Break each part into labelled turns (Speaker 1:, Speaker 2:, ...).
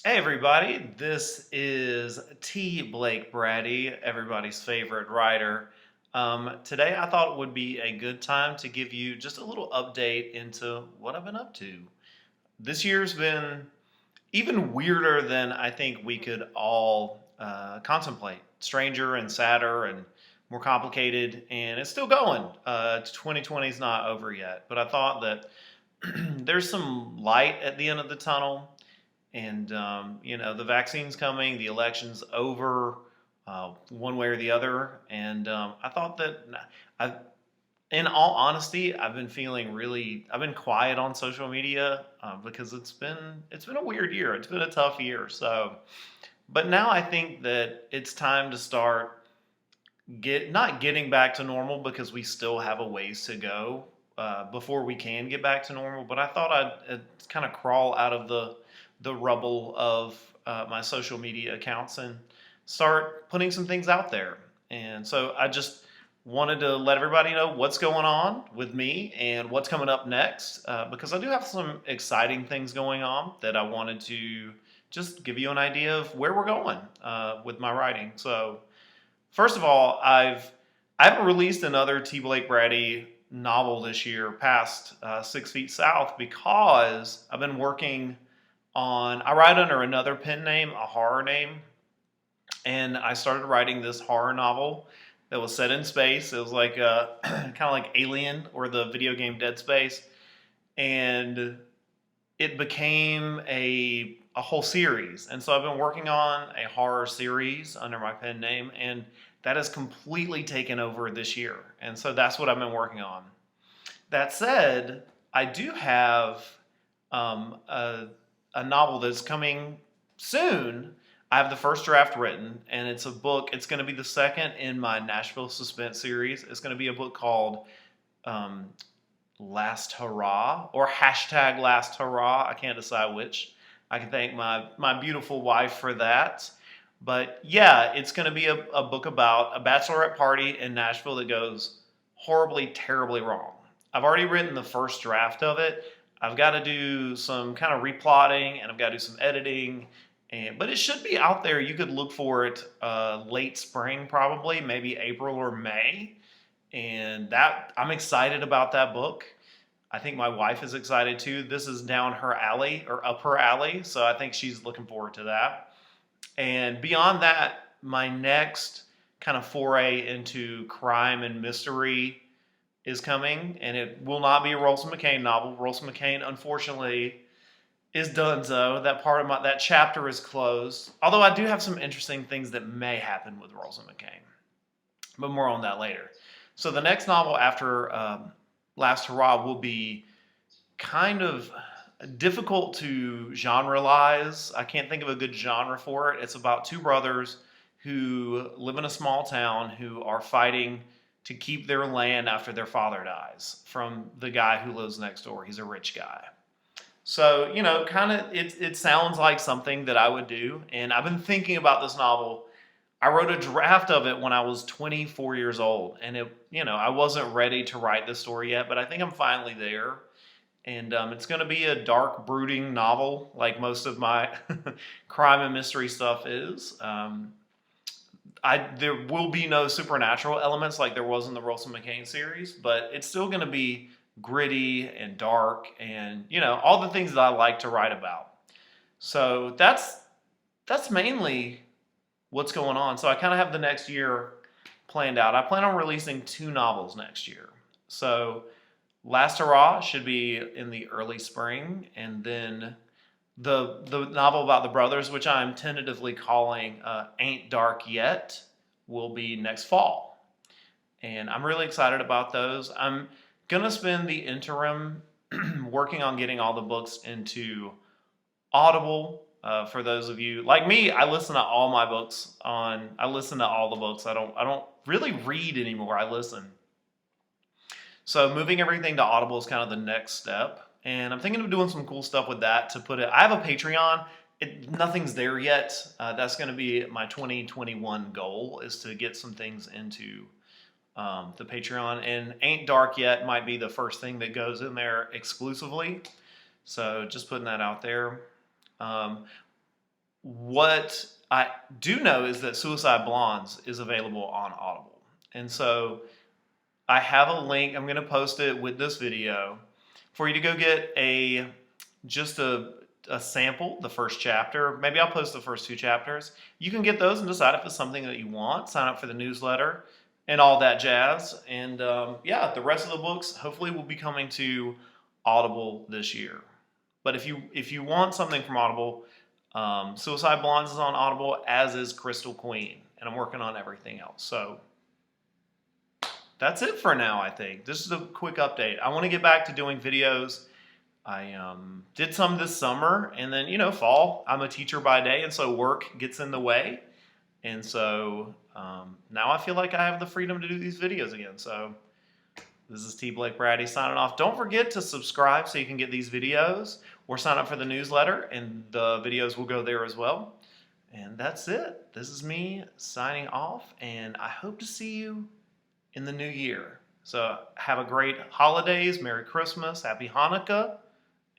Speaker 1: Hey everybody, this is T. Blake Brady, everybody's favorite writer. Today I thought it would be a good time to give you just a little update into what I've been up to. This year's been even weirder than I think we could all contemplate. Stranger and sadder and more complicated, and it's still going. 2020 is not over yet, but I thought that there's some light at the end of the tunnel and the vaccine's coming, the election's over, one way or the other. And I thought that I, in all honesty, I've been feeling really. I've been quiet on social media because it's been a weird year. It's been a tough year. So, but now I think that it's time to start not getting back to normal because we still have a ways to go before we can get back to normal. But I thought I'd kind of crawl out of the rubble of my social media accounts and start putting some things out there. And so I just wanted to let everybody know what's going on with me and what's coming up next because I do have some exciting things going on that I wanted to just give you an idea of where we're going with my writing. So first of all, I haven't released another T. Blake Brady novel this year past 6 Feet South because I've been working on. I write under another pen name, a horror name, and I started writing this horror novel that was set in space. It was like kind of like Alien or the video game Dead Space, and it became a whole series. And so I've been working on a horror series under my pen name, and that has completely taken over this year. And so that's what I've been working on. That said, I do have a novel that's coming soon. I have the first draft written, and it's a book. It's going to be the second in my Nashville suspense series. It's going to be a book called um, Last Hurrah or hashtag Last Hurrah. I can't decide which. I can thank my beautiful wife for that. But yeah, it's going to be a book about a bachelorette party in Nashville that goes horribly, terribly wrong. I've already written the first draft of it. I've got to do some kind of replotting and I've got to do some editing. But it should be out there. You could look for it late spring, probably, maybe April or May. And that I'm excited about that book. I think my wife is excited too. This is down her alley or up her alley, so I think she's looking forward to that. And beyond that, my next kind of foray into crime and mystery is coming, and it will not be a Rolson McCain novel. Rolson McCain, unfortunately, is donezo. That part of that chapter is closed. Although I do have some interesting things that may happen with Rolson McCain, but more on that later. So the next novel after Last Hurrah will be kind of difficult to generalize. I can't think of a good genre for it. It's about two brothers who live in a small town who are fighting to keep their land after their father dies from the guy who lives next door. He's a rich guy. So, kind of it sounds like something that I would do. And I've been thinking about this novel. I wrote a draft of it when I was 24 years old. And I wasn't ready to write this story yet, but I think I'm finally there. And it's going to be a dark, brooding novel, like most of my crime and mystery stuff is. There will be no supernatural elements like there was in the Rolson McCain series, but it's still going to be gritty and dark, and all the things that I like to write about. So that's mainly what's going on. So I kind of have the next year planned out. I plan on releasing two novels next year. So Last Hurrah should be in the early spring, and then the novel about the brothers, which I'm tentatively calling Ain't Dark Yet, will be next fall. And I'm really excited about those. I'm going to spend the interim working on getting all the books into Audible. For those of you like me, I listen to all my books on. I listen to all the books. I don't really read anymore. I listen. So moving everything to Audible is kind of the next step. And I'm thinking of doing some cool stuff with that to put it. I have a Patreon. Nothing's there yet. That's going to be my 2021 goal, is to get some things into the Patreon. And Ain't Dark Yet might be the first thing that goes in there exclusively. So just putting that out there. Um, What I do know is that Suicide Blondes is available on Audible. And so I have a link. I'm going to post it with this video for you to go get just a sample, the first chapter. Maybe I'll post the first 2 chapters. You can get those and decide if it's something that you want. Sign up for the newsletter and all that jazz. And yeah, the rest of the books hopefully will be coming to Audible this year. But if you want something from Audible, Suicide Blondes is on Audible, as is Crystal Queen, and I'm working on everything else. So that's it for now, I think. This is a quick update. I want to get back to doing videos. I did some this summer, and then, fall. I'm a teacher by day, and so work gets in the way. And so now I feel like I have the freedom to do these videos again. So this is T. Blake Brady signing off. Don't forget to subscribe so you can get these videos, or sign up for the newsletter, and the videos will go there as well. And that's it. This is me signing off, and I hope to see you in the new year. So have a great holidays, Merry Christmas, Happy Hanukkah,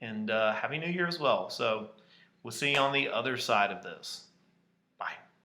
Speaker 1: and Happy New Year as well. So we'll see you on the other side of this.